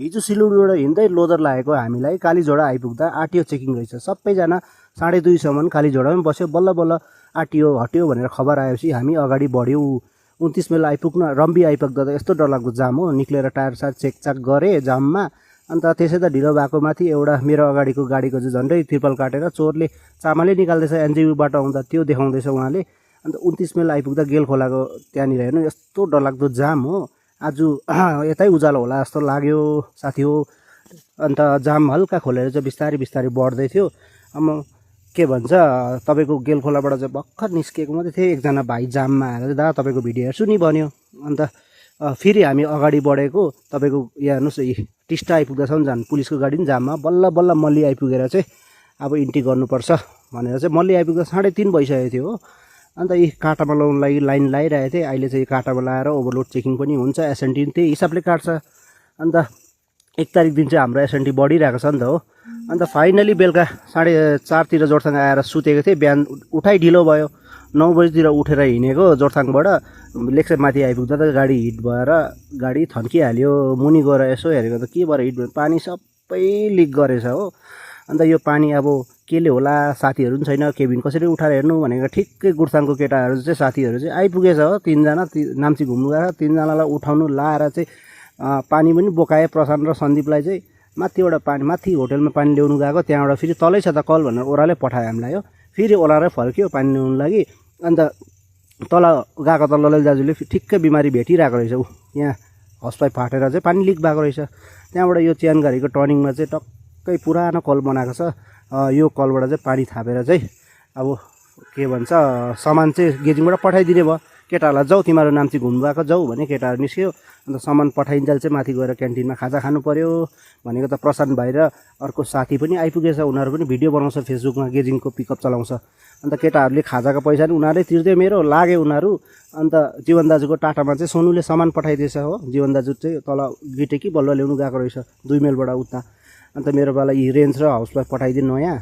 हिजो सिलगढीबाट हिँड्दै लोदर लागेको हामीलाई कालीझोडा आइपुग्दा आरटिओ चेकिङ रहेछ। सबैजना 2:30 सम्म कालीझोडामै बस्यो। बल्ल बल्ल आरटिओ हट्यो भनेर खबर आएपछि हामी अगाडि बढ्यौँ। 29 माइल आइपुग्न रम्बी आइपुग्दा त यस्तो डरलाग्दो जाम हो। निक्लेर टायर सायर चेकचाक गरेँ जाममा। अन्त त्यसै त ढिलो भएको माथि एउटा मेरो अगाडिको गाडीको चाहिँ झन्डै त्रिपल काटेर चोरले चामलै निकाल्दैछ एनजेपीबाट आउँदा, त्यो देखाउँदैछ उहाँले। अन्त 29 माइल आइपुग्दा गेल खोलाको त्यहाँनिर हेर्नु यस्तो डरलाग्दो जाम हो। आज यतै उज्यालो होला जस्तो लाग्यो साथी हो। अन्त जाम हल्का खोलेर चाहिँ बिस्तारै बिस्तारै बढ्दै थियो। अब के भन्छ तपाईँको गेल खोलाबाट चाहिँ भर्खर निस्किएको मात्रै थिएँ, एकजना भाइ जाममा आएर चाहिँ दा तपाईँको भिडियो हेर्छु नि भन्यो। अन्त फेरि हामी अगाडि बढेको तपाईँको यहाँ हेर्नुहोस् टिस्टा आइपुग्दासम्म जानु पुलिसको गाडी पनि जाममा। बल्ल बल्ल मल्ली आइपुगेर चाहिँ अब इन्ट्री गर्नुपर्छ भनेर चाहिँ मल्ली आइपुग्दा 3:30 भइसकेको थियो हो। अन्त यी काँटामा लगाउनु लागि लाइन लगाइरहेको थिएँ। अहिले चाहिँ काँटामा लगाएर ओभरलोड चेकिङ पनि हुन्छ, एसएनटी त्यही हिसाबले काट्छ। अन्त 1 तारिक दिन चाहिँ हाम्रो एसएनटी बढिरहेको छ नि त हो। अन्त फाइनली बेलुका 4:30तिर जोरथाङ आएर सुतेको थिएँ। बिहान उठाइ ढिलो भयो, 9 बजीतिर उठेर हिँडेको जोरथाङबाट। लेक्सेपमाथि आइपुग्दा त गाडी हिट भएर गाडी थन्किहाल्यो। मुनि गएर यसो हेरेको त के भएर हिट भयो, पानी सबै लिक गरेछ हो। अन्त यो पानी अब केले होला, साथीहरू पनि छैन, केबिन कसरी उठाएर हेर्नु भनेको। ठिक्कै गुरथाङको केटाहरू चाहिँ साथीहरू चाहिँ आइपुगेछ हो। 3 जना नाम्ची घुम्नु गएर 3 जनालाई उठाउनु लाएर चाहिँ पानी पनि बोकाए। प्रशान्त र सन्दीपलाई चाहिँ माथिबाट पानी, माथि होटलमा पानी ल्याउनु गएको, त्यहाँबाट फेरि तलै छ त कल भनेर ओह्रालै पठायो हामीलाई हो। फेरि ओह्रालै फर्क्यो पानी ल्याउनु लागि। अन्त तल गएको त ललित दाजुले ठिक्कै बिमारी भेटिरहेको रहेछ ऊ, यहाँ हसपाइप फाटेर चाहिँ पानी लिक भएको रहेछ। त्यहाँबाट यो च्यानघारीको टर्निङमा चाहिँ टक्कै पुरानो कल बनाएको छ। यो कलबाट चाहिँ पानी थापेर चाहिँ अब के भन्छ सामान चाहिँ गेजिङबाट पठाइदिने भयो। केटाहरूलाई जाऊ तिमीहरू नाम्ची घुम्नु गएको जाऊ भने केटाहरू निस्क्यो। अन्त सामान पठाइन्जेल चाहिँ माथि गएर क्यान्टिनमा खाजा खानु पर्यो भनेको त प्रशान्त भाइ र अर्को साथी पनि आइपुगेछ। उनीहरू पनि भिडियो बनाउँछ फेसबुकमा, गेजिङको पिकअप चलाउँछ। अन्त केटाहरूले खाजाको पैसा नि उनीहरूले तिर्दै मेरो लाग्यो उनीहरू। अन्त जीवन दाजुको टाटामा चाहिँ सोनुले सामान पठाइदिएछ हो। जीवन दाजु चाहिँ तल गिटेकी बल्ल ल्याउनु गएको रहेछ 2 माइलबाट उता। अन्त मेरो पाला यी रेन्ज र हाउसवाइफ पठाइदिनु नयाँ।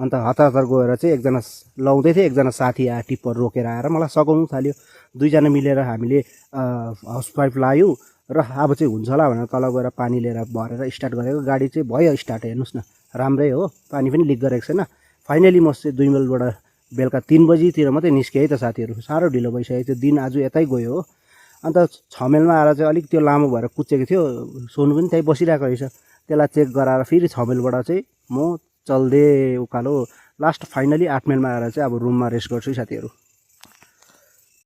अन्त हतार गएर चाहिँ एकजना लाउँदै थियो, एकजना साथी आएर टिप्पर रोकेर आएर मलाई सघाउनु थाल्यो। 2 जना मिलेर हामीले हाउसवाइफ लायौँ र अब चाहिँ हुन्छ होला भनेर तल गएर पानी लिएर भरेर स्टार्ट गरेको। गाडी चाहिँ भयो स्टार्ट, हेर्नुहोस् न राम्रै हो, पानी पनि लिक गरेको छैन। फाइनली म चाहिँ 2 माइलबाट बेलुका 3 बजीतिर मात्रै निस्केँ है त साथीहरू। साह्रो ढिलो भइसकेको थियो, दिन आज यतै गयो हो। अन्त 6 माइलमा आएर चाहिँ अलिक त्यो लामो भएर कुचेको थियो। सोनु पनि त्यहीँ बसिरहेको रहेछ। त्यसलाई चेक गराएर फेरि 6 माइलबाट चाहिँ म चल्दै उकालो लास्ट फाइनली 8 माइलमा आएर चाहिँ अब रुममा रेस्ट गर्छु साथीहरू।